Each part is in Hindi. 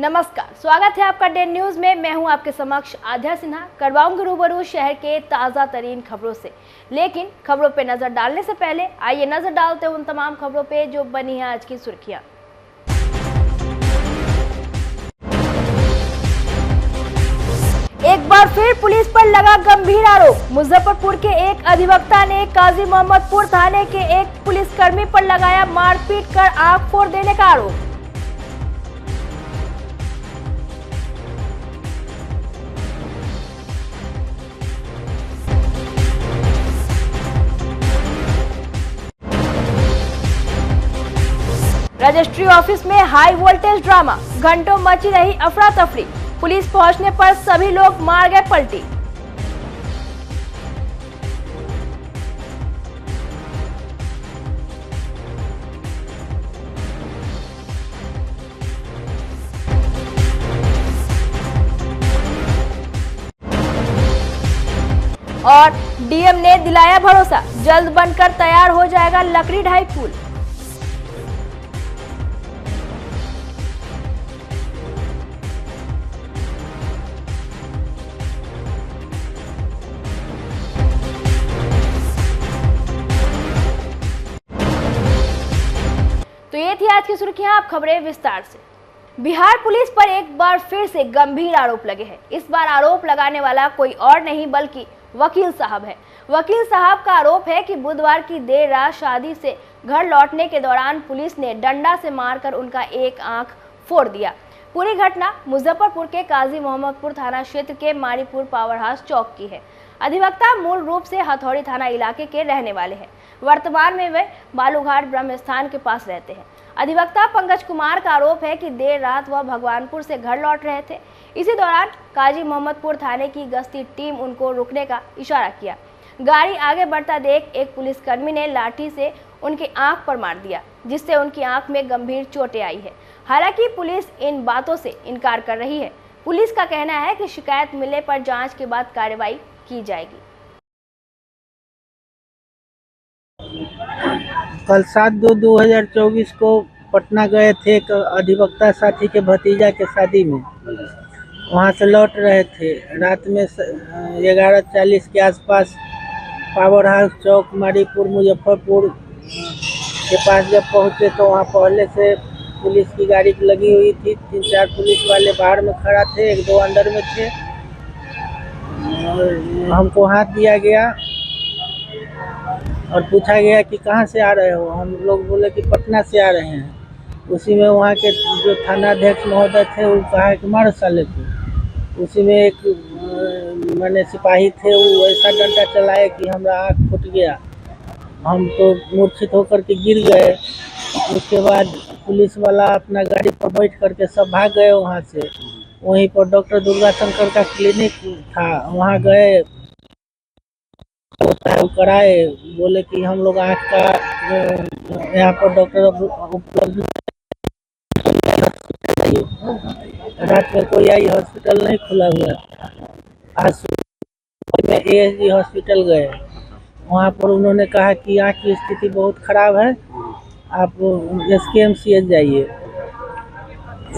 नमस्कार, स्वागत है आपका डे न्यूज में। मैं हूं आपके समक्ष आध्या सिन्हा। करवाऊंगी रूबरू शहर के ताज़ा तरीन खबरों से, लेकिन खबरों पे नजर डालने से पहले आइए नजर डालते हैं उन तमाम खबरों पे जो बनी है आज की सुर्खियां। एक बार फिर पुलिस पर लगा गंभीर आरोप। मुजफ्फरपुर के एक अधिवक्ता ने काजी मोहम्मदपुर थाने के एक पुलिसकर्मी पर लगाया मारपीट कर आंख फोड़ देने का आरोप। रजिस्ट्री ऑफिस में हाई वोल्टेज ड्रामा, घंटों मची रही अफरा तफरी। पुलिस पहुंचने पर सभी लोग मार गए पलटी। और डीएम ने दिलाया भरोसा, जल्द बनकर तैयार हो जाएगा लकड़ी ढाई पुल। तो ये थी आज की सुर्खियां, आप खबरें विस्तार से। बिहार पुलिस पर एक बार फिर से गंभीर आरोप लगे हैं। इस बार आरोप लगाने वाला कोई और नहीं बल्कि वकील साहब है। वकील साहब का आरोप है कि बुधवार की देर रात शादी से घर लौटने के दौरान पुलिस ने डंडा से मारकर उनका एक आंख फोड़ दिया। पूरी घटना मुजफ्फरपुर के काजी मोहम्मदपुर थाना क्षेत्र के मारीपुर पावर हाउस चौक की है। अधिवक्ता मूल रूप से हथौड़ी थाना इलाके के रहने वाले हैं। वर्तमान में वे बालूघाट ब्रह्मस्थान के पास रहते हैं। अधिवक्ता पंकज कुमार का आरोप है कि देर रात वह भगवानपुर से घर लौट रहे थे। इसी दौरान काजी मोहम्मदपुर थाने की गश्ती टीम उनको रुकने का इशारा किया। गाड़ी आगे बढ़ता देख एक पुलिसकर्मी ने लाठी से उनकी आंख पर मार दिया, जिससे उनकी आंख में गंभीर चोटें आई है। हालांकि पुलिस इन बातों से इनकार कर रही है। पुलिस का कहना है कि शिकायत मिलने पर जांच के बाद कार्रवाई की जाएगी। कल 7/2/2024 को पटना गए थे एक अधिवक्ता साथी के भतीजा के शादी में। वहां से लौट रहे थे। रात में 11:40 के आसपास पावर हाउस चौक मारीपुर मुजफ्फरपुर के पास जब पहुंचे तो वहां पहले से पुलिस की गाड़ी लगी हुई थी। 3-4 पुलिस वाले बाहर में खड़ा थे, 1-2 अंदर में थे। और हमको हाथ दिया गया और पूछा गया कि कहाँ से आ रहे हो। हम लोग बोले कि पटना से आ रहे हैं। उसी में वहाँ के जो थानाध्यक्ष महोदय थे वो कहा कि मारो साले को। उसी में एक मैंने सिपाही थे, वो ऐसा डंडा चलाए कि हमारा आँख फूट गया। हम तो मूर्छित होकर के गिर गए। उसके बाद पुलिस वाला अपना गाड़ी पर बैठ करके सब भाग गए वहाँ से। वहीं पर डॉक्टर दुर्गा शंकर का क्लिनिक था, वहाँ गए कराए। बोले कि हम लोग आँख का यहाँ पर डॉक्टर उपलब्ध। रात में कोई आई, हॉस्पिटल नहीं खुला हुआ। आज सुबह में ASG हॉस्पिटल गए। वहाँ पर उन्होंने कहा कि आँख की स्थिति बहुत खराब है, आप SKMCH जाइए।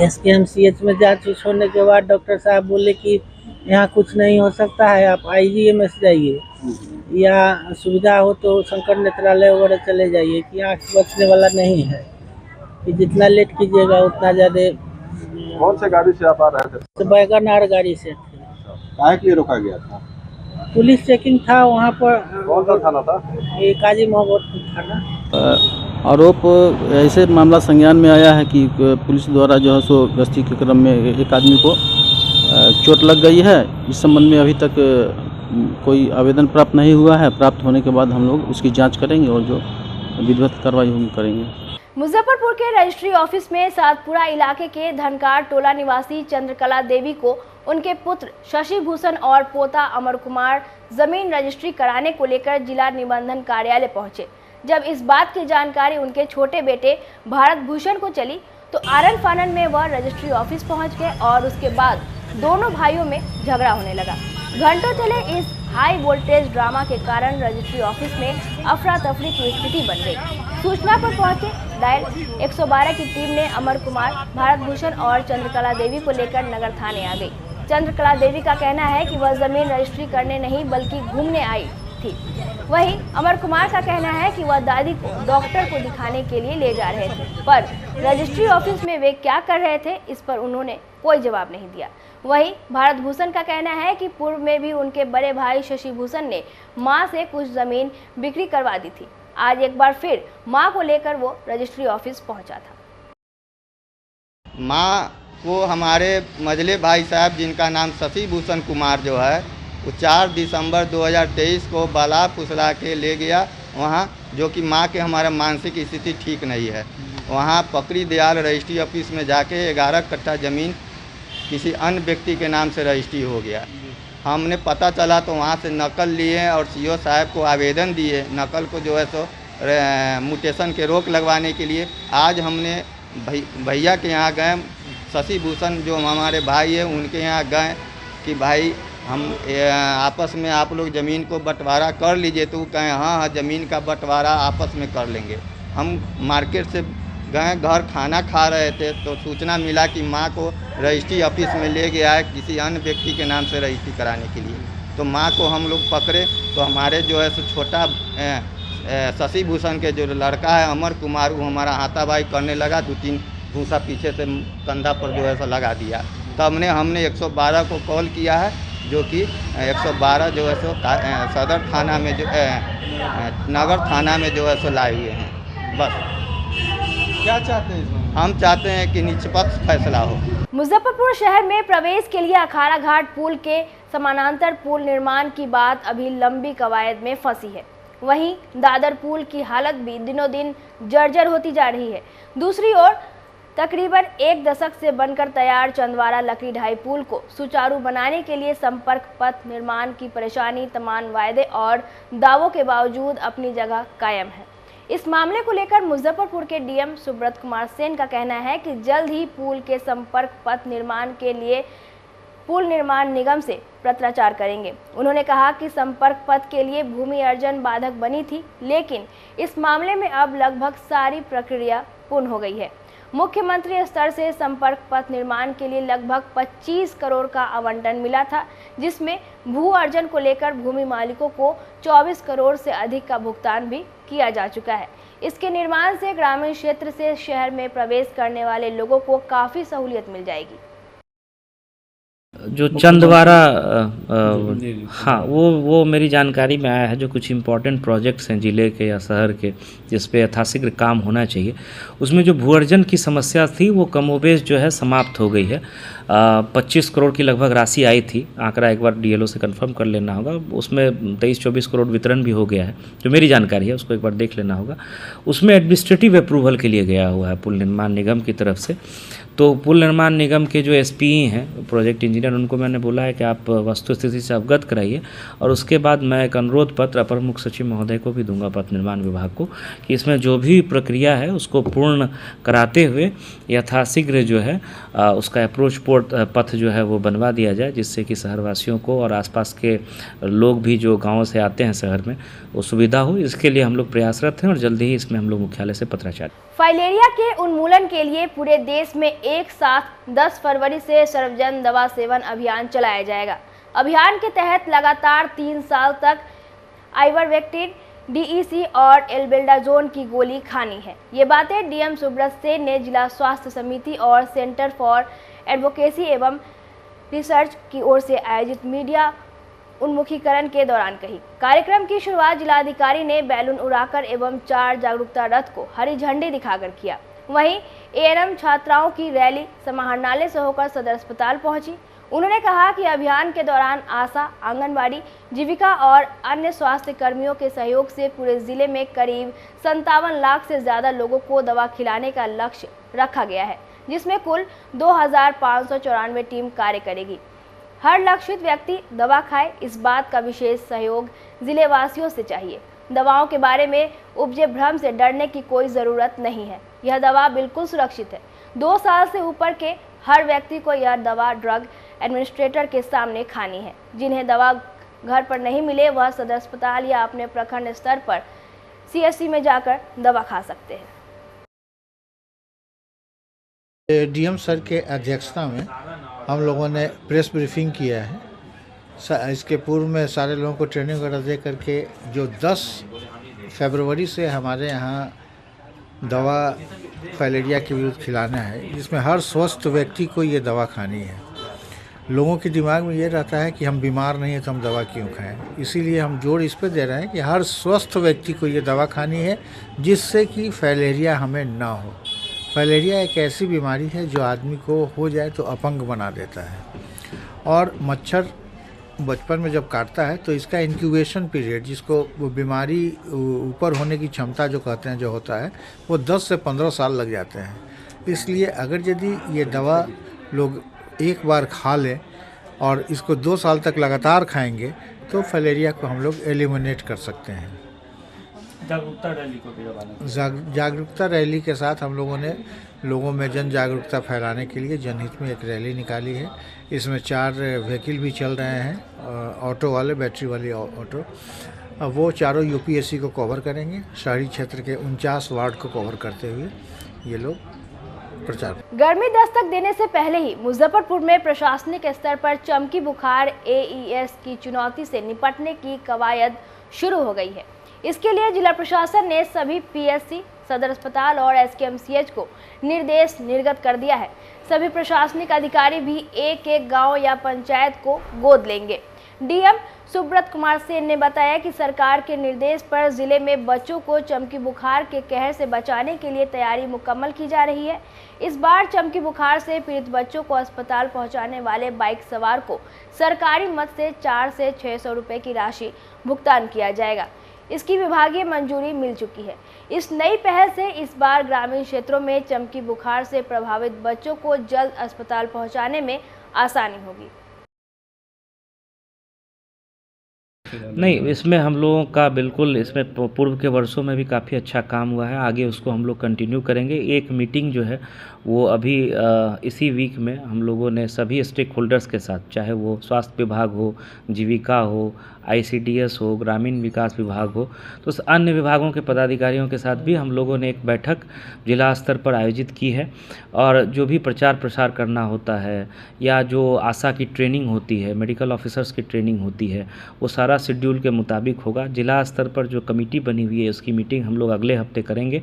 SKMCH में जांच होने के बाद डॉक्टर साहब बोले कि यहाँ कुछ नहीं हो सकता है, आप IGMS जाइए या सुविधा हो तो शंकर नेत्रालय वगैरह चले जाइए, कि आँख बचने वाला नहीं है, कि जितना लेट कीजिएगा उतना ज़्यादा। कौन से गाड़ी से आप आ रहे थे? तो वैगनआर गाड़ी से थे। काहे के लिए रोका गया था? पुलिस चेकिंग था वहाँ पर। कौन सा थाना था? ये काजी मोहम्मदपुर थाना। आरोप ऐसे मामला संज्ञान में आया है कि पुलिस द्वारा जो है सो गश्ती के क्रम में एक आदमी को चोट लग गई है। इस संबंध में अभी तक कोई आवेदन प्राप्त नहीं हुआ है। प्राप्त होने के बाद हम लोग उसकी जांच करेंगे और जो विधिवत कार्रवाई होगी करेंगे। मुजफ्फरपुर के रजिस्ट्री ऑफिस में सातपुरा इलाके के धनकार टोला निवासी चंद्रकला देवी को उनके पुत्र शशि भूषण और पोता अमर कुमार जमीन रजिस्ट्री कराने को लेकर जिला निबंधन कार्यालय पहुंचे। जब इस बात की जानकारी उनके छोटे बेटे भारत भूषण को चली तो आरन फानन में वह रजिस्ट्री ऑफिस पहुंच गए और उसके बाद दोनों भाइयों में झगड़ा होने लगा। घंटों चले इस हाई वोल्टेज ड्रामा के कारण रजिस्ट्री ऑफिस में अफरा तफरी की स्थिति बन गई। सूचना पर पहुंचे डायल 112 की टीम ने अमर कुमार, भारत भूषण और चंद्रकला देवी को लेकर नगर थाने आ गई। चंद्रकला देवी का कहना है कि वह जमीन रजिस्ट्री करने नहीं बल्कि घूमने आई थी। वहीं अमर कुमार का कहना है कि वह दादी को डॉक्टर को दिखाने के लिए ले जा रहे थे, पर रजिस्ट्री ऑफिस में वे क्या कर रहे थे इस पर उन्होंने कोई जवाब नहीं दिया। वहीं भारत भूषण का कहना है कि पूर्व में भी उनके बड़े भाई शशि भूषण ने मां से कुछ जमीन बिक्री करवा दी थी। आज एक बार फिर मां को लेकर वो रजिस्ट्री ऑफिस पहुंचा था। मां को हमारे मझले भाई साहब जिनका नाम शशि भूषण कुमार जो है वो 4 दिसंबर 2023 को बाला फुसला के ले गया वहाँ, जो कि माँ के हमारा मानसिक स्थिति ठीक नहीं है। वहाँ पकड़ी दयाल रजिस्ट्री ऑफिस में जाके 11 कट्ठा ज़मीन किसी अन्य व्यक्ति के नाम से रजिस्ट्री हो गया। हमने पता चला तो वहाँ से नकल लिए और सीओ साहब को आवेदन दिए नकल को जो है सो म्यूटेशन के रोक लगवाने के लिए। आज हमने भैया के यहाँ गए, शशि भूषण जो हमारे भाई है उनके यहाँ गए कि भाई हम आपस में आप लोग ज़मीन को बंटवारा कर लीजिए। तो कहें हाँ ज़मीन का बंटवारा आपस में कर लेंगे। हम मार्केट से गए, घर खाना खा रहे थे तो सूचना मिला कि माँ को रजिस्ट्री ऑफिस में ले गया है किसी अन्य व्यक्ति के नाम से रजिस्ट्री कराने के लिए। तो माँ को हम लोग पकड़े तो हमारे जो है सो छोटा शशि भूषण के जो लड़का है अमर कुमार, वो हमारा हाथापाई करने लगा। 2-3 भूसा पीछे से कंधा पर जो है सो लगा दिया। तब हमने 112 को कॉल किया है, जो कि 112 जो है सो सदर थाना में जो नगर थाना में जो है सो लाए हुए हैं। बस क्या चाहते हैं इसमें? हम चाहते हैं कि निष्पक्ष फैसला हो। मुजफ्फरपुर शहर में प्रवेश के लिए अखाड़ा घाट पुल के समानांतर पुल निर्माण की बात अभी लंबी कवायद में फंसी है। वहीं दादर पुल की हालत भी दिनों दिन जर्जर होती जा रही है। दूसरी ओर तकरीबन 1 दशक से बनकर तैयार चंदवारा लकड़ी ढाई पुल को सुचारू बनाने के लिए संपर्क पथ निर्माण की परेशानी तमाम वायदे और दावों के बावजूद अपनी जगह कायम है। इस मामले को लेकर मुजफ्फरपुर के डीएम सुब्रत कुमार सेन का कहना है कि जल्द ही पुल के संपर्क पथ निर्माण के लिए पुल निर्माण निगम से पत्राचार करेंगे। उन्होंने कहा कि संपर्क पथ के लिए भूमि अर्जन बाधक बनी थी, लेकिन इस मामले में अब लगभग सारी प्रक्रिया पूर्ण हो गई है। मुख्यमंत्री स्तर से संपर्क पथ निर्माण के लिए लगभग 25 करोड़ का आवंटन मिला था, जिसमें भू अर्जन को लेकर भूमि मालिकों को 24 करोड़ से अधिक का भुगतान भी किया जा चुका है। इसके निर्माण से ग्रामीण क्षेत्र से शहर में प्रवेश करने वाले लोगों को काफ़ी सहूलियत मिल जाएगी। जो चंदवारा हाँ वो मेरी जानकारी में आया है। जो कुछ इम्पोर्टेंट प्रोजेक्ट्स हैं ज़िले के या शहर के जिस पे यथाशीघ्र काम होना चाहिए, उसमें जो भू अर्जन की समस्या थी वो कमोबेश जो है समाप्त हो गई है। 25 करोड़ की लगभग राशि आई थी, आंकड़ा एक बार डीएलओ से कंफर्म कर लेना होगा। उसमें 23-24 करोड़ वितरण भी हो गया है, जो मेरी जानकारी है, उसको एक बार देख लेना होगा। उसमें एडमिनिस्ट्रेटिव अप्रूवल के लिए गया हुआ है पुल निर्माण निगम की तरफ से। तो पुल निर्माण निगम के जो एसपीई हैं प्रोजेक्ट इंजीनियर, उनको मैंने बोला है कि आप वस्तुस्थिति से अवगत कराइए और उसके बाद मैं एक अनुरोध पत्र अपर मुख्य सचिव महोदय को भी दूंगा पथ निर्माण विभाग को, कि इसमें जो भी प्रक्रिया है उसको पूर्ण कराते हुए यथाशीघ्र जो है उसका अप्रोच पथ जो है वो बनवा दिया जाए, जिससे कि शहरवासियों को और आसपास के लोग भी जो गाँव से आते हैं शहर में वो सुविधा हो। इसके लिए हम लोग प्रयासरत हैं और जल्दी ही इसमें हम लोग मुख्यालय से पत्राचार। फाइलेरिया के उन्मूलन के लिए पूरे देश में एक साथ 10 फरवरी से सर्वजन दवा सेवन अभियान चलाया जाएगा। अभियान के तहत लगातार 3 साल तक आइवरमेक्टिन, डीईसी और एल्बेंडाजोल की गोली खानी है। ये बातें डीएम सुब्रत सेन ने जिला स्वास्थ्य समिति और सेंटर फॉर एडवोकेसी एवं रिसर्च की ओर से आयोजित मीडिया उन्मुखीकरण के दौरान कही। कार्यक्रम की शुरुआत जिलाधिकारी ने बैलून उड़ाकर एवं 4 जागरूकता रथ को हरी झंडी दिखाकर किया। वहीं एएनएम छात्राओं की रैली समाहरणालय से होकर सदर अस्पताल पहुंची। उन्होंने कहा कि अभियान के दौरान आशा, आंगनबाड़ी, जीविका और अन्य स्वास्थ्य कर्मियों के सहयोग से पूरे जिले में करीब 57 लाख से ज्यादा लोगों को दवा खिलाने का लक्ष्य रखा गया है, जिसमें कुल 2594 टीम कार्य करेगी। हर लक्षित व्यक्ति दवा खाए, इस बात का विशेष सहयोग जिले वासियों से चाहिए। दवाओं के बारे में उपजे भ्रम से डरने की कोई ज़रूरत नहीं है। यह दवा बिल्कुल सुरक्षित है। 2 साल से ऊपर के हर व्यक्ति को यह दवा ड्रग एडमिनिस्ट्रेटर के सामने खानी है। जिन्हें दवा घर पर नहीं मिले वह सदर अस्पताल या अपने प्रखंड स्तर पर CSC में जाकर दवा खा सकते हैं। DM सर के अध्यक्षता में हम लोगों ने प्रेस ब्रीफिंग किया है। इसके पूर्व में सारे लोगों को ट्रेनिंग वगैरह दे करके जो 10 फरवरी से हमारे यहाँ दवा फाइलेरिया के विरुद्ध खिलाना है, जिसमें हर स्वस्थ व्यक्ति को ये दवा खानी है। लोगों के दिमाग में ये रहता है कि हम बीमार नहीं हैं तो हम दवा क्यों खाएं, इसीलिए हम जोर इस पर दे रहे हैं कि हर स्वस्थ व्यक्ति को ये दवा खानी है, जिससे कि फाइलेरिया हमें ना हो। फाइलेरिया एक ऐसी बीमारी है जो आदमी को हो जाए तो अपंग बना देता है, और मच्छर बचपन में जब काटता है तो इसका इंक्यूबेशन पीरियड, जिसको वो बीमारी ऊपर होने की क्षमता जो कहते हैं जो होता है, वो 10 से 15 साल लग जाते हैं। इसलिए अगर यदि ये दवा लोग एक बार खा लें और इसको 2 साल तक लगातार खाएंगे तो फाइलेरिया को हम लोग एलिमिनेट कर सकते हैं। जागरूकता रैली के साथ हम लोगों ने लोगों में जन जागरूकता फैलाने के लिए जनहित में एक रैली निकाली है। इसमें 4 व्हीकल भी चल रहे हैं, ऑटो वाले, बैटरी वाली ऑटो। वो चारों UPSC को कवर करेंगे। शहरी क्षेत्र के 49 वार्ड को कवर करते हुए ये लोग प्रचार। गर्मी दस्तक देने से पहले ही मुजफ्फरपुर में प्रशासनिक स्तर पर चमकी बुखार AES की चुनौती से निपटने की कवायद शुरू हो गई है। इसके लिए जिला प्रशासन ने सभी PSC, सदर अस्पताल और SKMCH को निर्देश निर्गत कर दिया है। सभी प्रशासनिक अधिकारी भी एक गांव या पंचायत को गोद लेंगे। DM सुब्रत कुमार सेन ने बताया कि सरकार के निर्देश पर जिले में बच्चों को चमकी बुखार के कहर से बचाने के लिए तैयारी मुकम्मल की जा रही है। इस बार चमकी बुखार से पीड़ित बच्चों को अस्पताल पहुंचाने वाले बाइक सवार को सरकारी मद से 400 से 600 रुपए की राशि भुगतान किया जाएगा। इसकी विभागीय मंजूरी मिल चुकी है। इस नई पहल से इस बार ग्रामीण क्षेत्रों में चमकी बुखार से प्रभावित बच्चों को जल्द अस्पताल पहुंचाने में आसानी होगी। नहीं, इसमें हम लोगों का बिल्कुल, इसमें पूर्व के वर्षों में भी काफ़ी अच्छा काम हुआ है। आगे उसको हम लोग कंटिन्यू करेंगे। एक मीटिंग जो है वो अभी इसी वीक में हम लोगों ने सभी स्टेक होल्डर्स के साथ, चाहे वो स्वास्थ्य विभाग हो, जीविका हो, ICDS हो, ग्रामीण विकास विभाग हो, तो अन्य विभागों के पदाधिकारियों के साथ भी हम लोगों ने एक बैठक जिला स्तर पर आयोजित की है। और जो भी प्रचार प्रसार करना होता है या जो आशा की ट्रेनिंग होती है, मेडिकल ऑफिसर्स की ट्रेनिंग होती है, वो सारा शेड्यूल के मुताबिक होगा। जिला स्तर पर जो कमेटी बनी हुई है उसकी मीटिंग हम लोग अगले हफ्ते करेंगे।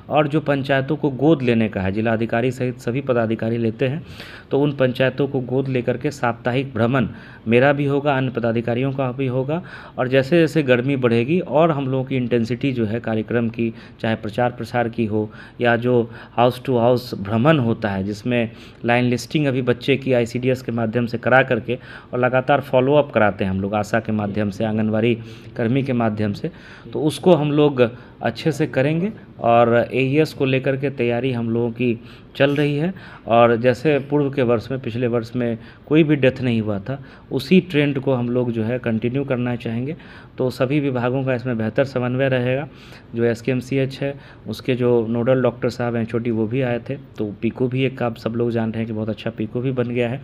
और जो पंचायतों को गोद लेने का है, जिला अधिकारी सहित सभी पदाधिकारी लेते हैं, तो उन पंचायतों को गोद लेकर के साप्ताहिक भ्रमण मेरा भी होगा, अन्य पदाधिकारियों का भी होगा। और जैसे जैसे गर्मी बढ़ेगी और हम लोगों की इंटेंसिटी जो है कार्यक्रम की, चाहे प्रचार प्रसार की हो या जो हाउस टू हाउस भ्रमण होता है, जिसमें लाइन लिस्टिंग अभी बच्चे की ICDS के माध्यम से करा करके और लगातार फॉलोअप कराते हैं हम लोग आशा के माध्यम से, आंगनवाड़ी कर्मी के माध्यम से, तो उसको हम लोग अच्छे से करेंगे। और AES को लेकर के तैयारी हम लोगों की चल रही है। और जैसे पूर्व के वर्ष में, पिछले वर्ष में कोई भी डेथ नहीं हुआ था, उसी ट्रेंड को हम लोग जो है कंटिन्यू करना चाहेंगे। तो सभी विभागों का इसमें बेहतर समन्वय रहेगा। जो SKMCH है उसके जो नोडल डॉक्टर साहब हैं छोटी, वो भी आए थे। तो पीको भी एक, आप सब लोग जानते हैं कि बहुत अच्छा पीको भी बन गया है।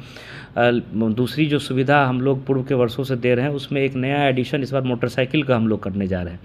दूसरी जो सुविधा हम लोग पूर्व के वर्षों से दे रहे हैं उसमें एक नया एडिशन इस बार मोटरसाइकिल का हम लोग करने जा रहे हैं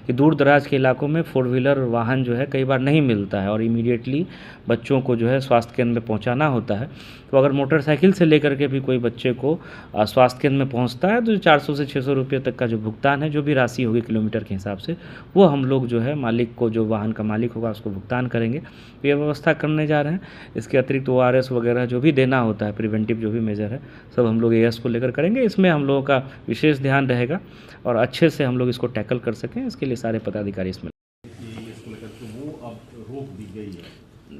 कि दूर दराज के इलाकों में 4 व्हीलर वाहन जो है कई बार नहीं मिलता है और इमीडिएटली बच्चों को जो है स्वास्थ्य केंद्र में पहुंचाना होता है। तो अगर मोटरसाइकिल से लेकर के भी कोई बच्चे को स्वास्थ्य केंद्र में पहुंचता है तो 400 से 600 रुपये तक का जो भुगतान है, जो भी राशि होगी किलोमीटर के हिसाब से, वो हम लोग जो है मालिक को, जो वाहन का मालिक होगा उसको भुगतान करेंगे। तो ये व्यवस्था करने जा रहे हैं। इसके अतिरिक्त ORS वगैरह जो भी देना होता है, प्रिवेंटिव जो भी मेजर है, सब हम लोग AES को लेकर करेंगे। इसमें हम लोगों का विशेष ध्यान रहेगा और अच्छे से हम लोग इसको टैकल कर सकें, इसके लिए सारे पदाधिकारी इसमें।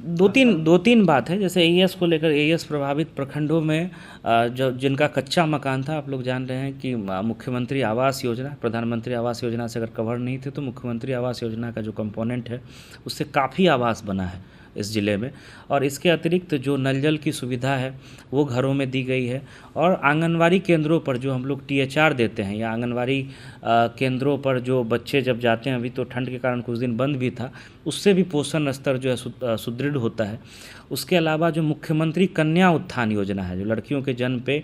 दो तीन बात है। जैसे AES को लेकर, AES प्रभावित प्रखंडों में जो जिनका कच्चा मकान था, आप लोग जान रहे हैं कि मुख्यमंत्री आवास योजना, प्रधानमंत्री आवास योजना से अगर कवर नहीं थे तो मुख्यमंत्री आवास योजना का जो कंपोनेंट है उससे काफ़ी आवास बना है। इस ज़िले में। और इसके अतिरिक्त जो नल जल की सुविधा है वो घरों में दी गई है, और आंगनवाड़ी केंद्रों पर जो हम लोग THR देते हैं, या आंगनवाड़ी केंद्रों पर जो बच्चे जब जाते हैं, अभी तो ठंड के कारण कुछ दिन बंद भी था, उससे भी पोषण स्तर जो है सुदृढ़ होता है। उसके अलावा जो मुख्यमंत्री कन्या उत्थान योजना है, जो लड़कियों के जन्म पे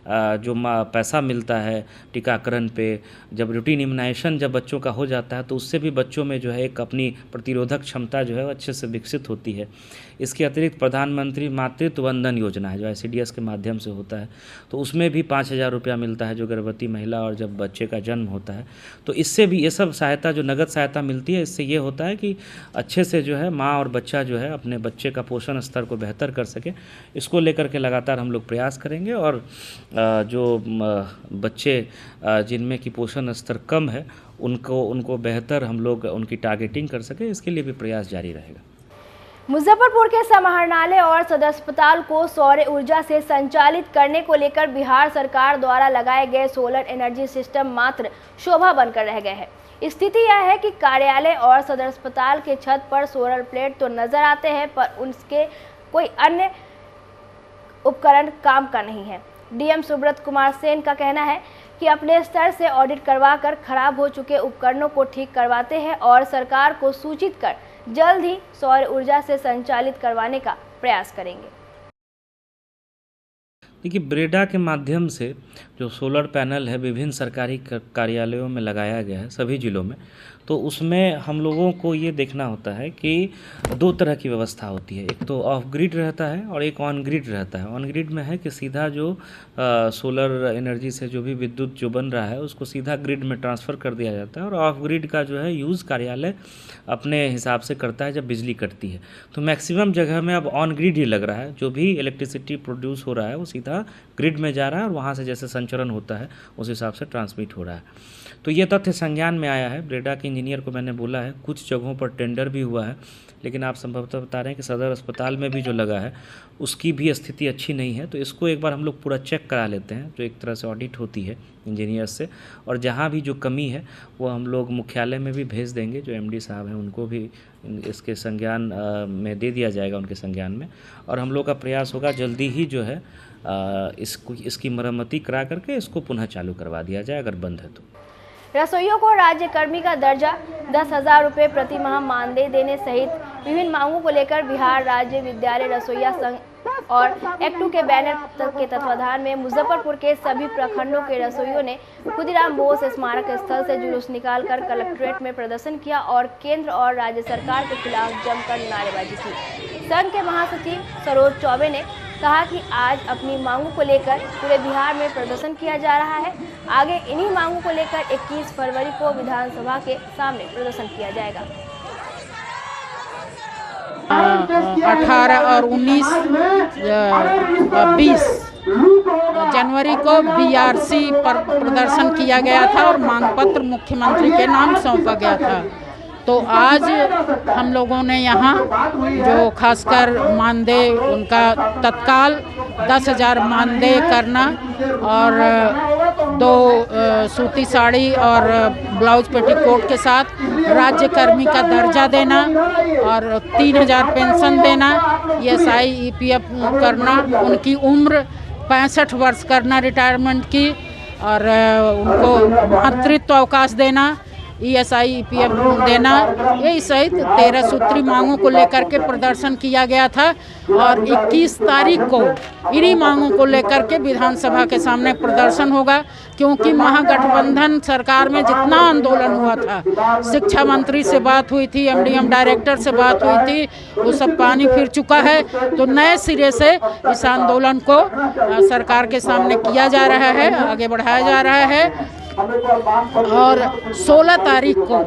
जो पैसा मिलता है टीकाकरण पे, जब रूटीन इम्यूनाइजेशन जब बच्चों का हो जाता है तो उससे भी बच्चों में जो है एक अपनी प्रतिरोधक क्षमता जो है वो अच्छे से विकसित होती है। इसके अतिरिक्त प्रधानमंत्री मातृत्व वंदन योजना है जो ICDS के माध्यम से होता है, तो उसमें भी 5,000 रुपया मिलता है जो गर्भवती महिला और जब बच्चे का जन्म होता है। तो इससे भी ये सब सहायता जो नगद सहायता मिलती है, इससे ये होता है कि अच्छे से जो है माँ और बच्चा जो है अपने बच्चे का पोषण स्तर को बेहतर कर सके। इसको लेकर के लगातार हम लोग प्रयास करेंगे, और जो बच्चे जिनमें कि पोषण स्तर कम है उनको बेहतर हम लोग उनकी टारगेटिंग कर सके, इसके लिए भी प्रयास जारी रहेगा। मुजफ्फरपुर के समाहरणालय और सदर अस्पताल को सौर ऊर्जा से संचालित करने को लेकर बिहार सरकार द्वारा लगाए गए सोलर एनर्जी सिस्टम मात्र शोभा बनकर रह गए हैं। स्थिति यह है कि कार्यालय और सदर अस्पताल के छत पर सोलर प्लेट तो नजर आते हैं, पर उनके कोई अन्य उपकरण काम का नहीं है। DM सुब्रत कुमार सेन का कहना है कि अपने स्तर से ऑडिट करवाकर खराब हो चुके उपकरणों को ठीक करवाते हैं और सरकार को सूचित कर जल्द ही सौर ऊर्जा से संचालित करवाने का प्रयास करेंगे। देखिए, ब्रेडा के माध्यम से जो सोलर पैनल है विभिन्न सरकारी कार्यालयों में लगाया गया है सभी जिलों में, तो उसमें हम लोगों को ये देखना होता है कि 2 तरह की व्यवस्था होती है। एक तो ऑफ ग्रिड रहता है और एक ऑन ग्रिड रहता है। ऑन ग्रिड में है कि सीधा जो सोलर एनर्जी से जो भी विद्युत जो बन रहा है उसको सीधा ग्रिड में ट्रांसफ़र कर दिया जाता है, और ऑफ ग्रिड का जो है यूज़ कार्यालय अपने हिसाब से करता है जब बिजली कटती है। तो मैक्सिमम जगह में अब ऑन ग्रिड ही लग रहा है, जो भी इलेक्ट्रिसिटी प्रोड्यूस हो रहा है वो सीधा ग्रिड में जा रहा है और वहाँ से जैसे संचरण होता है उस हिसाब से ट्रांसमिट हो रहा है। तो ये तथ्य संज्ञान में आया है। ब्रेडा के इंजीनियर को मैंने बोला है, कुछ जगहों पर टेंडर भी हुआ है, लेकिन आप संभवतः बता रहे हैं कि सदर अस्पताल में भी जो लगा है उसकी भी स्थिति अच्छी नहीं है। तो इसको एक बार हम लोग पूरा चेक करा लेते हैं, जो एक तरह से ऑडिट होती है इंजीनियर से, और जहाँ भी जो कमी है वो हम लोग मुख्यालय में भी भेज देंगे। जो MD साहब हैं उनको भी इसके संज्ञान में दे दिया जाएगा, उनके संज्ञान में, और हम लोग का प्रयास होगा जल्दी ही जो है इसकी मरम्मती करा करके इसको पुनः चालू करवा दिया जाए अगर बंद है तो। रसोइयों को राज्य कर्मी का दर्जा, 10,000 रुपये प्रति माह मानदेय देने सहित विभिन्न मांगों को लेकर बिहार राज्य विद्यालय रसोइया संघ और एक्टू के बैनर के तत्वाधान में मुजफ्फरपुर के सभी प्रखंडों के रसोइयों ने खुदीराम बोस स्मारक स्थल से जुलूस निकालकर कलेक्ट्रेट में प्रदर्शन किया और केंद्र और राज्य सरकार के खिलाफ जमकर नारेबाजी की। संघ के महासचिव सरोज चौबे ने कहा कि आज अपनी मांगों को लेकर पूरे बिहार में प्रदर्शन किया जा रहा है। आगे इन्हीं मांगों को लेकर 21 फरवरी को विधानसभा के सामने प्रदर्शन किया जाएगा। 18 और 19 20 जनवरी को BRC पर प्रदर्शन किया गया था और मांग पत्र मुख्यमंत्री के नाम सौंपा गया था। तो आज हम लोगों ने यहाँ जो खासकर मानदेय उनका तत्काल 10,000 मानदेय करना और 2 सूती साड़ी और ब्लाउज पेटीकोट के साथ राज्य कर्मी का दर्जा देना और 3,000 पेंशन देना, ESI EPF करना, उनकी उम्र 65 वर्ष करना रिटायरमेंट की, और उनको मातृत्व अवकाश देना, ESI EPF देना, यही सहित 13 सूत्री मांगों को लेकर के प्रदर्शन किया गया था। और 21 तारीख को इन्हीं मांगों को लेकर के विधानसभा के सामने प्रदर्शन होगा, क्योंकि महागठबंधन सरकार में जितना आंदोलन हुआ था, शिक्षा मंत्री से बात हुई थी, MDM डायरेक्टर से बात हुई थी, वो सब पानी फिर चुका है। तो नए सिरे से इस आंदोलन को सरकार के सामने किया जा रहा है, आगे बढ़ाया जा रहा है। और 16 तारीख को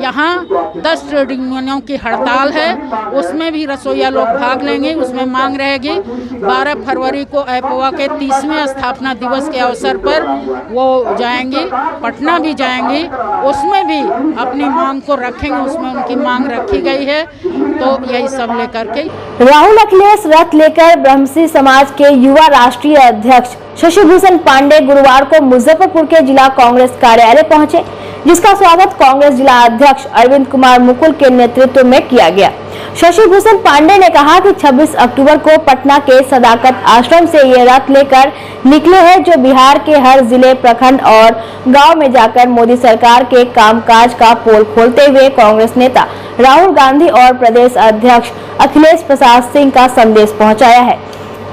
यहाँ 10 ट्रेड यूनियनों की हड़ताल है, उसमें भी रसोइया लोग भाग लेंगे, उसमें मांग रहेगी। 12 फरवरी को ऐपोवा के 30वें स्थापना दिवस के अवसर पर वो जाएंगी, पटना भी जाएंगी, उसमें भी अपनी मांग को रखेंगे, उसमें उनकी मांग रखी गई है। तो यही सब लेकर के राहुल अखिलेश रथ लेकर ब्रह्मसी समाज के युवा राष्ट्रीय अध्यक्ष शशिभूषण पांडे गुरुवार को मुजफ्फरपुर के जिला कांग्रेस कार्यालय पहुंचे, जिसका स्वागत कांग्रेस जिला अध्यक्ष अरविंद कुमार मुकुल के नेतृत्व में किया गया। शशि भूषण पांडे ने कहा कि 26 अक्टूबर को पटना के सदाकत आश्रम से ये रथ लेकर निकले हैं, जो बिहार के हर जिले, प्रखंड और गांव में जाकर मोदी सरकार के कामकाज का पोल खोलते हुए कांग्रेस नेता राहुल गांधी और प्रदेश अध्यक्ष अखिलेश प्रसाद सिंह का संदेश पहुंचाया है।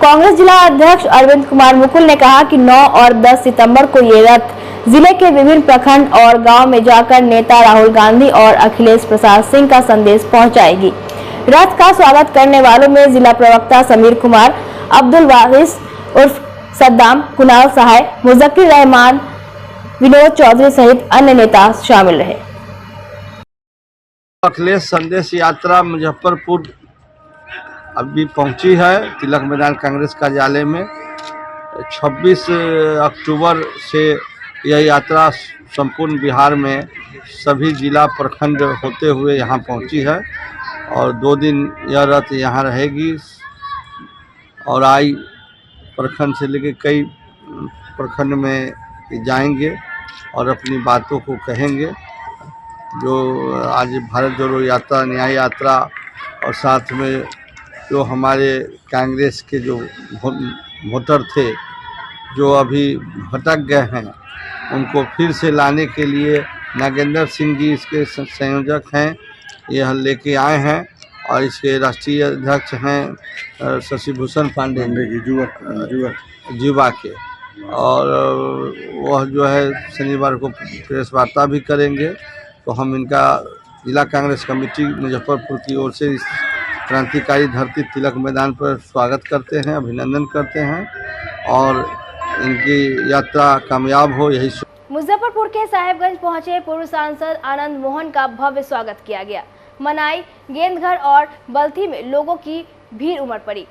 कांग्रेस जिला अध्यक्ष अरविंद कुमार मुकुल ने कहा कि 9 और 10 सितंबर को ये रथ जिले के विभिन्न प्रखंड और गांव में जाकर नेता राहुल गांधी और अखिलेश प्रसाद सिंह का संदेश पहुंचाएगी। रथ का स्वागत करने वालों में जिला प्रवक्ता समीर कुमार, अब्दुल वारिस उर्फ सद्दाम, कुणाल सहाय, मुजक्किर रहमान, विनोद चौधरी सहित अन्य नेता शामिल रहे। अखिलेश संदेश यात्रा मुजफ्फरपुर अभी पहुंची है तिलक मैदान कांग्रेस कार्यालय में। 26 अक्टूबर से यह यात्रा संपूर्ण बिहार में सभी जिला प्रखंड होते हुए यहाँ पहुंची है और 2 दिन यह रथ यहाँ रहेगी और आई प्रखंड से लेकर कई प्रखंड में जाएंगे और अपनी बातों को कहेंगे। जो आज भारत जोड़ो यात्रा, न्याय यात्रा और साथ में जो हमारे कांग्रेस के जो वोटर थे जो अभी भटक गए हैं, उनको फिर से लाने के लिए नागेंद्र सिंह जी इसके संयोजक हैं, यह लेके आए हैं और इसके राष्ट्रीय अध्यक्ष हैं शशि भूषण पांडे युवा के, और वह जो है शनिवार को प्रेस वार्ता भी करेंगे। तो हम इनका जिला कांग्रेस कमेटी मुजफ्फरपुर की ओर से इस क्रांतिकारी धरती तिलक मैदान पर स्वागत करते हैं, अभिनंदन करते हैं और इनकी यात्रा कामयाब हो, यही। मुजफ्फरपुर के साहेबगंज पहुंचे पूर्व सांसद आनंद मोहन का भव्य स्वागत किया गया। मनाई, गेंदघर और बल्थी में लोगों की भीड़ उमड़ पड़ी।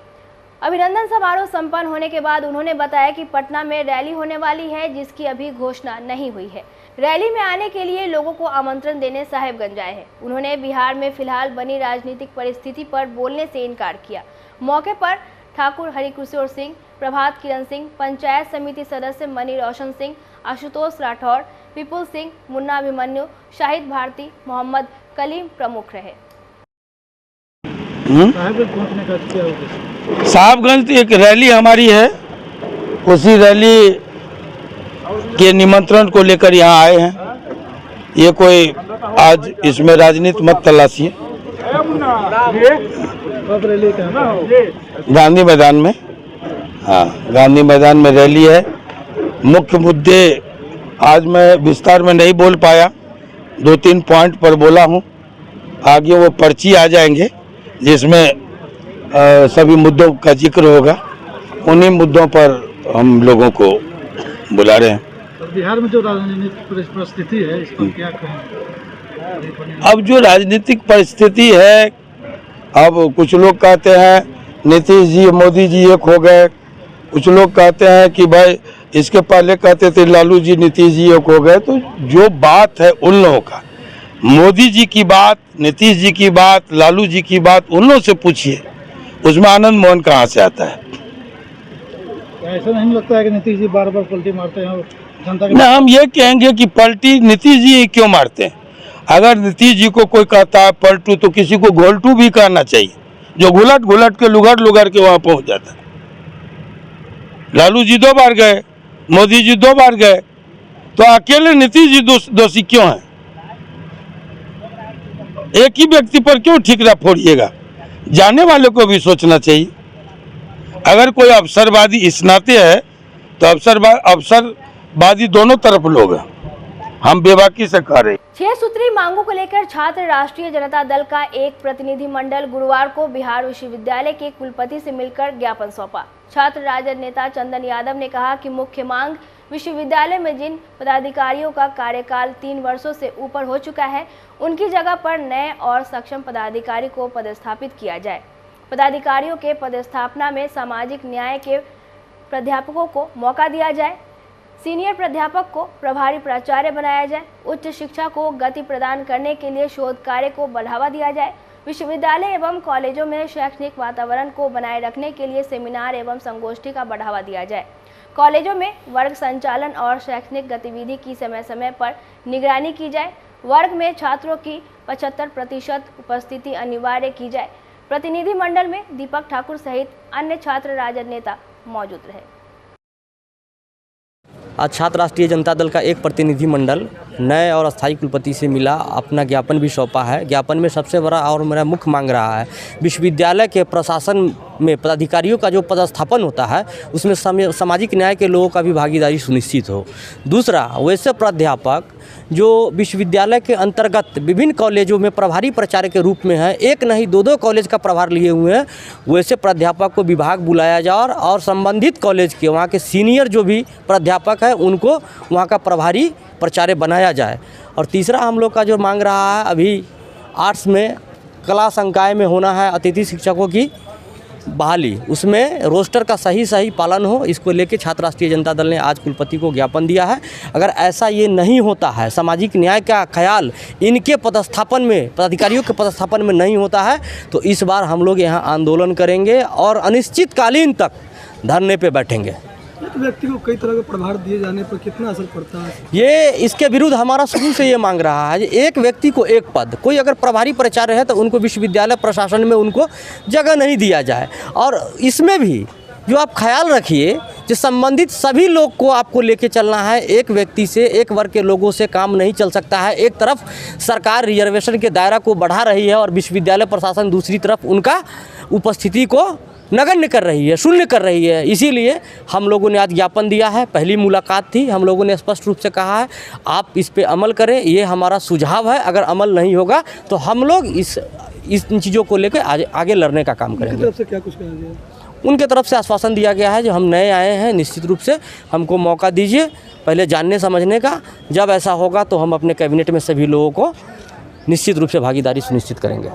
अभिनंदन समारोह संपन्न होने के बाद उन्होंने बताया कि पटना में रैली होने वाली है, जिसकी अभी घोषणा नहीं हुई है। रैली में आने के लिए लोगों को आमंत्रण देने साहेबगंज आए हैं। उन्होंने बिहार में फिलहाल बनी राजनीतिक परिस्थिति पर बोलने से इनकार किया। मौके पर ठाकुर हरिकिशोर सिंह, प्रभात किरण सिंह, पंचायत समिति सदस्य मनी रोशन सिंह, आशुतोष राठौर, विपुल सिंह, मुन्ना अभिमन्यु, शाहिद भारती, मोहम्मद कलीम प्रमुख रहे। साहबगंज एक रैली हमारी है, उसी रैली के निमंत्रण को लेकर यहाँ आए हैं। ये कोई आज इसमें राजनीति मत तलाशिए। गांधी मैदान में, हाँ गांधी मैदान में रैली है। मुख्य मुद्दे आज मैं विस्तार में नहीं बोल पाया, 2-3 पॉइंट पर बोला हूँ। आगे वो पर्ची आ जाएंगे जिसमें सभी मुद्दों का जिक्र होगा। उन्हीं मुद्दों पर हम लोगों को बुला रहे हैं। बिहार में जो राजनीतिक परिस्थिति है, इस पर क्या कहें? अब जो राजनीतिक परिस्थिति है, अब कुछ लोग कहते हैं नीतीश जी मोदी जी एक हो गए, कुछ लोग कहते हैं कि भाई इसके पहले कहते थे लालू जी नीतीश जी एक हो गए। तो जो बात है उन लोगों का, मोदी जी की बात, नीतीश जी की बात, लालू जी की बात उन लोगों से पूछिए, उसमें आनंद मोहन कहाँ से आता है? ऐसा नहीं लगता है कि नीतीश जी बार बार पलटी मारते हैं जनता के? ना, हम ये कहेंगे कि पलटी नीतीश जी क्यों मारते हैं। अगर नीतीश जी को कोई कहता है पलटू, तो किसी को घोलटू भी कहना चाहिए, जो घुलट घुलट के लुगड़ के वहाँ पहुँच जाता है। लालू जी 2 बार गए, मोदी जी 2 बार गए, तो अकेले नीतीश जी दोषी क्यों हैं? एक ही व्यक्ति पर क्यों ठिकरा फोड़िएगा? जाने वाले को भी सोचना चाहिए। अगर कोई अवसरवादी इस नाते है तो अवसरवादी दोनों तरफ लोग हैं, हम बेबाकी से कह रहे। 6 सूत्री मांगों को लेकर छात्र राष्ट्रीय जनता दल का एक प्रतिनिधिमंडल गुरुवार को बिहार विश्वविद्यालय के कुलपति से मिलकर ज्ञापन सौंपा। छात्र राजद नेता चंदन यादव ने कहा कि मुख्य मांग विश्वविद्यालय में जिन पदाधिकारियों का कार्यकाल 3 वर्षों से ऊपर हो चुका है, उनकी जगह पर नए और सक्षम पदाधिकारी को पदस्थापित किया जाए। पदाधिकारियों के पदस्थापना में सामाजिक न्याय के प्राध्यापकों को मौका दिया जाए, सीनियर प्राध्यापक को प्रभारी प्राचार्य बनाया जाए, उच्च शिक्षा को गति प्रदान करने के लिए शोध कार्य को बढ़ावा दिया जाए, विश्वविद्यालय एवं कॉलेजों में शैक्षणिक वातावरण को बनाए रखने के लिए सेमिनार एवं संगोष्ठी का बढ़ावा दिया जाए, कॉलेजों में वर्ग संचालन और शैक्षणिक गतिविधि की समय समय पर निगरानी की जाए, वर्ग में छात्रों की 75% उपस्थिति अनिवार्य की जाए। प्रतिनिधि मंडल में दीपक ठाकुर सहित अन्य छात्र राजद नेता मौजूद रहे। आज छात्र राष्ट्रीय जनता दल का एक प्रतिनिधि मंडल नए और अस्थायी कुलपति से मिला, अपना ज्ञापन भी सौंपा है। ज्ञापन में सबसे बड़ा और मेरा मुख्य मांग रहा है विश्वविद्यालय के प्रशासन में पदाधिकारियों का जो पदस्थापन होता है उसमें सामाजिक न्याय के लोगों का भी भागीदारी सुनिश्चित हो। दूसरा, वैसे प्राध्यापक जो विश्वविद्यालय के अंतर्गत विभिन्न कॉलेजों में प्रभारी प्राचार्य के रूप में है, एक नहीं दो कॉलेज का प्रभार लिए हुए हैं, वैसे प्राध्यापक को विभाग बुलाया जाए और संबंधित कॉलेज के वहाँ के सीनियर जो भी प्राध्यापक है उनको वहाँ का प्रभारी प्राचार्य बनाया जाए। और तीसरा हम लोग का जो मांग रहा है, अभी आर्ट्स में कला संकाय में होना है अतिथि शिक्षकों की बहाली, उसमें रोस्टर का सही पालन हो, इसको लेके छात्र राष्ट्रीय जनता दल ने आज कुलपति को ज्ञापन दिया है। अगर ऐसा ये नहीं होता है, सामाजिक न्याय का ख्याल इनके पदस्थापन में, पदाधिकारियों के पदस्थापन में नहीं होता है, तो इस बार हम लोग यहाँ आंदोलन करेंगे और अनिश्चितकालीन तक धरने पे बैठेंगे। एक व्यक्ति को कई तरह के प्रभार दिए जाने पर कितना असर पड़ता है? ये इसके विरुद्ध हमारा शुरू से ये मांग रहा है, एक व्यक्ति को एक पद, कोई अगर प्रभारी प्राचार्य है तो उनको विश्वविद्यालय प्रशासन में उनको जगह नहीं दिया जाए। और इसमें भी जो आप ख्याल रखिए कि संबंधित सभी लोग को आपको लेके चलना है, एक व्यक्ति से, एक वर्ग के लोगों से काम नहीं चल सकता है। एक तरफ सरकार रिजर्वेशन के दायरा को बढ़ा रही है और विश्वविद्यालय प्रशासन दूसरी तरफ उनका उपस्थिति को नगण्य कर रही है, शून्य कर रही है। इसीलिए हम लोगों ने आज ज्ञापन दिया है। पहली मुलाकात थी, हम लोगों ने स्पष्ट रूप से कहा है आप इस पे अमल करें, ये हमारा सुझाव है। अगर अमल नहीं होगा तो हम लोग इन चीज़ों को लेकर आगे लड़ने का काम करेंगे। उनकी तरफ से क्या कुछ कहा गया? उनके तरफ से आश्वासन दिया गया है जो हम नए आए हैं, निश्चित रूप से हमको मौका दीजिए पहले जानने समझने का, जब ऐसा होगा तो हम अपने कैबिनेट में सभी लोगों को निश्चित रूप से भागीदारी सुनिश्चित करेंगे।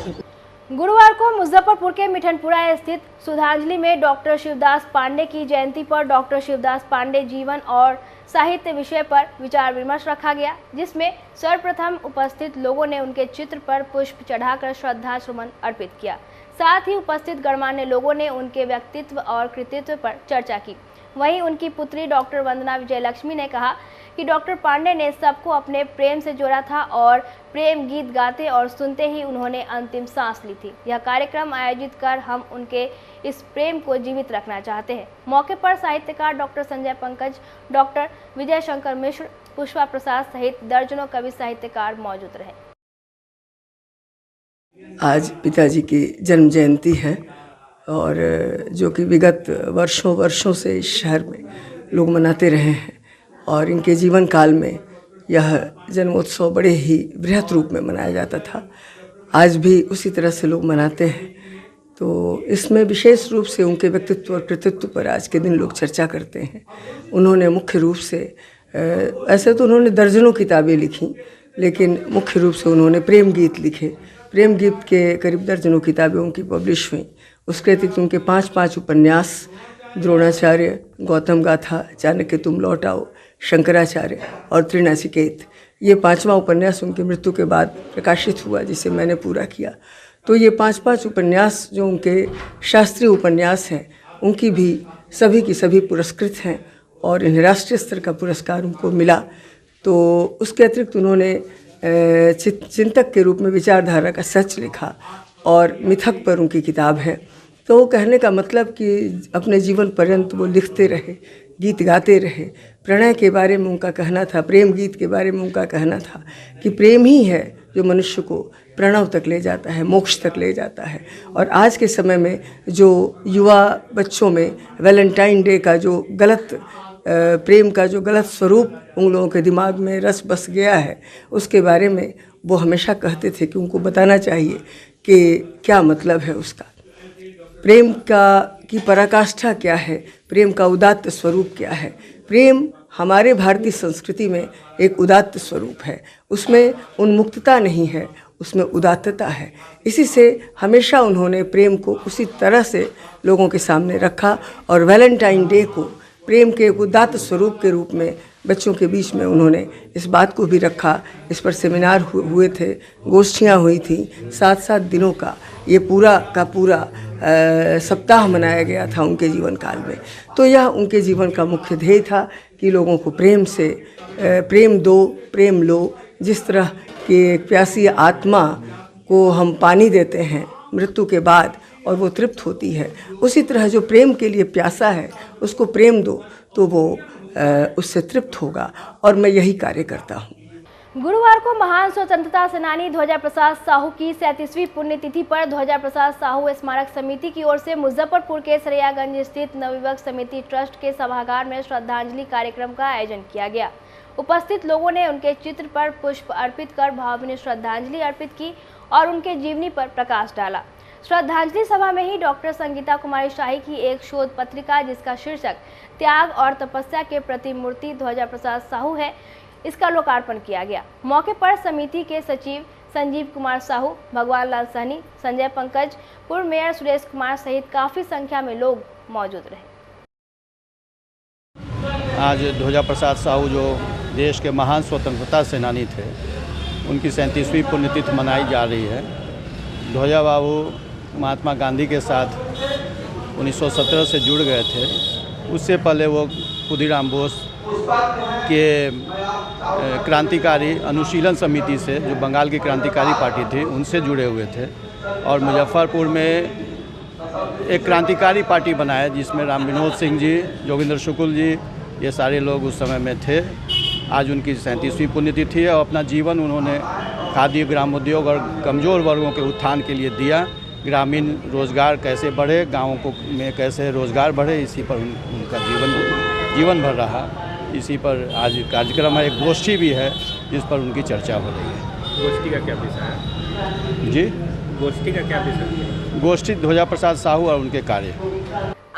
गुरुवार को मुजफ्फरपुर के मिठनपुरा स्थित सुधांजलि में डॉक्टर शिवदास पांडे की जयंती पर डॉक्टर शिवदास पांडे जीवन और साहित्य विषय पर विचार विमर्श रखा गया, जिसमें सर्वप्रथम उपस्थित लोगों ने उनके चित्र पर पुष्प चढ़ाकर श्रद्धा सुमन अर्पित किया। साथ ही उपस्थित गणमान्य लोगों ने उनके व्यक्तित्व और कृतित्व पर चर्चा की। वहीं उनकी पुत्री डॉक्टर वंदना विजयलक्ष्मी ने कहा कि डॉक्टर पांडे ने सबको अपने प्रेम से जोड़ा था और प्रेम गीत गाते और सुनते ही उन्होंने अंतिम सांस ली थी। यह कार्यक्रम आयोजित कर हम उनके इस प्रेम को जीवित रखना चाहते हैं। मौके पर साहित्यकार डॉक्टर संजय पंकज, डॉक्टर विजय शंकर मिश्र, पुष्पा प्रसाद सहित दर्जनों कवि साहित्यकार मौजूद रहे। आज पिताजी की जन्म जयंती है और जो कि विगत वर्षों से इस शहर में लोग मनाते रहे हैं और इनके जीवन काल में यह जन्मोत्सव बड़े ही बृहत रूप में मनाया जाता था। आज भी उसी तरह से लोग मनाते हैं। तो इसमें विशेष रूप से उनके व्यक्तित्व और कृतित्व पर आज के दिन लोग चर्चा करते हैं। उन्होंने मुख्य रूप से ऐसे तो उन्होंने दर्जनों किताबें लिखी, लेकिन मुख्य रूप से उन्होंने प्रेम गीत लिखे। प्रेम गीत के करीब दर्जनों किताबें उनकी पब्लिश हुई। उसके अतिरिक्त उनके 5 उपन्यास, द्रोणाचार्य, गौतम गाथा, चाणक्य तुम लौट आओ, शंकराचार्य और त्रिनाचिकेत, ये 5वां उपन्यास उनकी मृत्यु के बाद प्रकाशित हुआ, जिसे मैंने पूरा किया। तो ये 5 उपन्यास जो उनके शास्त्रीय उपन्यास हैं, उनकी भी सभी की सभी पुरस्कृत हैं और इन्हें राष्ट्रीय स्तर का पुरस्कार उनको मिला। तो उसके अतिरिक्त उन्होंने चिंतक के रूप में विचारधारा का सच लिखा और मिथक पर उनकी किताब है। तो वो कहने का मतलब कि अपने जीवन पर्यंत वो लिखते रहे, गीत गाते रहे। प्रणय के बारे में उनका कहना था, प्रेम गीत के बारे में उनका कहना था कि प्रेम ही है जो मनुष्य को प्रणव तक ले जाता है, मोक्ष तक ले जाता है। और आज के समय में जो युवा बच्चों में वैलेंटाइन डे का जो गलत प्रेम का जो गलत स्वरूप उन लोगों के दिमाग में रस बस गया है, उसके बारे में वो हमेशा कहते थे कि उनको बताना चाहिए कि क्या मतलब है उसका, प्रेम की पराकाष्ठा क्या है, प्रेम का उदात्त स्वरूप क्या है। प्रेम हमारे भारतीय संस्कृति में एक उदात्त स्वरूप है, उसमें उन्मुक्तता नहीं है, उसमें उदात्तता है। इसी से हमेशा उन्होंने प्रेम को उसी तरह से लोगों के सामने रखा और वैलेंटाइन डे को प्रेम के उदात्त स्वरूप के रूप में बच्चों के बीच में उन्होंने इस बात को भी रखा। इस पर सेमिनार हुए थे, गोष्ठियाँ हुई थी, 7 दिनों का ये पूरा का पूरा सप्ताह मनाया गया था उनके जीवन काल में। तो यह उनके जीवन का मुख्य ध्येय था कि लोगों को प्रेम से प्रेम दो, प्रेम लो। जिस तरह कि एक प्यासी आत्मा को हम पानी देते हैं मृत्यु के बाद और वो तृप्त होती है, उसी तरह जो प्रेम के लिए प्यासा है उसको प्रेम दो तो वो उससे तृप्त होगा, और मैं यही कार्य करता हूँ। गुरुवार को महान स्वतंत्रता सेनानी ध्वजा प्रसाद साहू की 37वीं पुण्यतिथि पर ध्वजा प्रसाद साहू स्मारक समिति की ओर से मुजफ्फरपुर के सरैयागंज स्थित नवयुवक समिति ट्रस्ट के सभागार में श्रद्धांजलि कार्यक्रम का आयोजन किया गया। उपस्थित लोगों ने उनके चित्र पर पुष्प अर्पित कर भावभीनी श्रद्धांजलि अर्पित की और उनके जीवनी पर प्रकाश डाला। श्रद्धांजलि सभा में ही डॉक्टर संगीता कुमारी शाही की एक शोध पत्रिका जिसका शीर्षक त्याग और तपस्या के प्रतिमूर्ति ध्वजा प्रसाद साहू है, इसका लोकार्पण किया गया। मौके पर समिति के सचिव संजीव कुमार साहू, भगवान लाल सहनी, संजय पंकज, पूर्व मेयर सुरेश कुमार सहित काफी संख्या में लोग मौजूद रहे। आज ध्वजा प्रसाद साहू जो देश के महान स्वतंत्रता सेनानी थे, उनकी 37वीं पुण्यतिथि मनाई जा रही है। ध्वजा बाबू महात्मा गांधी के साथ 1917 से जुड़ गए थे। उससे पहले वो खुदीराम बोस के क्रांतिकारी अनुशीलन समिति से, जो बंगाल की क्रांतिकारी पार्टी थी, उनसे जुड़े हुए थे और मुजफ्फरपुर में एक क्रांतिकारी पार्टी बनाया जिसमें राम विनोद सिंह जी, जोगिंदर शुक्ल जी, ये सारे लोग उस समय में थे। आज उनकी 37वीं पुण्यतिथि है और अपना जीवन उन्होंने खादी, ग्रामोद्योग और कमज़ोर वर्गों के उत्थान के लिए दिया। ग्रामीण रोज़गार कैसे बढ़े, गाँवों को में कैसे रोज़गार बढ़े, इसी पर उनका जीवन भर रहा। इसी पर आज कार्यक्रम है, एक गोष्ठी भी है जिस पर उनकी चर्चा हो रही है। गोष्ठी का क्या विषय है जी? गोष्ठी का क्या विषय है? गोष्ठी ध्वजा प्रसाद साहू और उनके कार्य।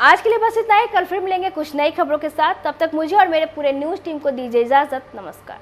आज के लिए बस इतना ही। कल फिर मिलेंगे कुछ नई खबरों के साथ। तब तक मुझे और मेरे पूरे न्यूज़ टीम को दीजिए इजाज़त। नमस्कार।